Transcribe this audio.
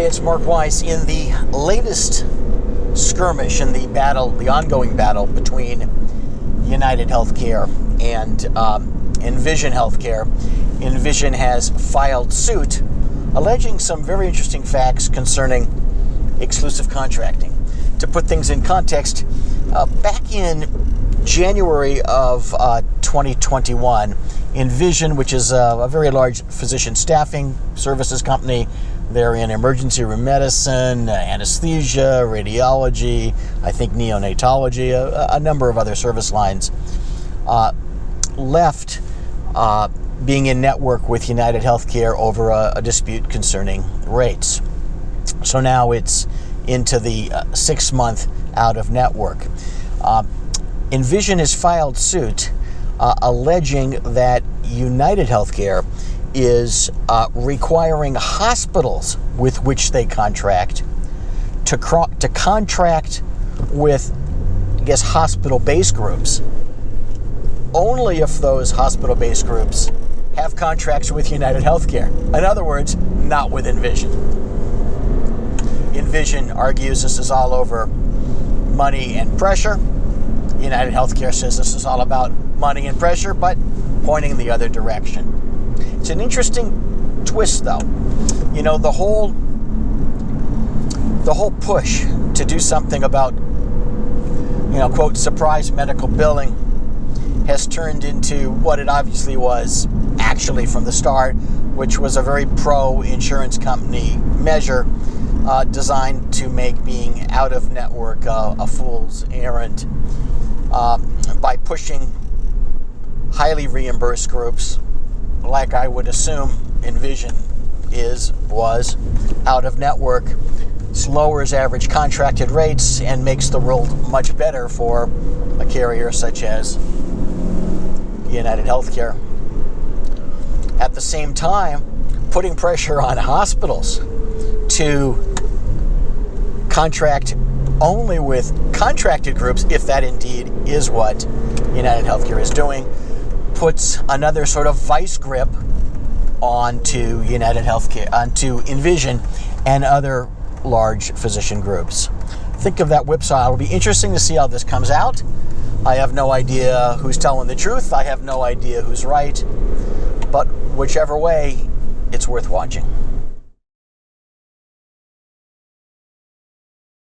it's Mark Weiss. In the latest skirmish in the battle, the ongoing battle between UnitedHealthcare and Envision Healthcare, Envision has filed suit alleging some very interesting facts concerning exclusive contracting. To put things in context, back in January of 2021, Envision, which is a very large physician staffing services company, they're in emergency room medicine, anesthesia, radiology, I think neonatology, a number of other service lines, left being in network with UnitedHealthcare over a dispute concerning rates. So now it's into the 6-month out of network. Envision has filed suit alleging that UnitedHealthcare is requiring hospitals with which they contract to contract with, I guess, hospital-based groups only if those hospital-based groups have contracts with UnitedHealthcare. In other words, not with Envision. Envision argues this is all over money and pressure. UnitedHealthcare says this is all about money and pressure, but pointing the other direction. It's an interesting twist, though. You know, the whole push to do something about, you know, quote, surprise medical billing has turned into what it obviously was actually from the start, which was a very pro-insurance company measure designed to make being out of network a fool's errand by pushing highly reimbursed groups, like I would assume Envision was out of network, lowers average contracted rates and makes the world much better for a carrier such as UnitedHealthcare. At the same time, putting pressure on hospitals to contract only with contracted groups, if that indeed is what UnitedHealthcare is doing, puts another sort of vice grip onto UnitedHealthcare, onto Envision and other large physician groups. Think of that whipsaw. It'll be interesting to see how this comes out. I have no idea who's telling the truth. I have no idea who's right. But whichever way, it's worth watching.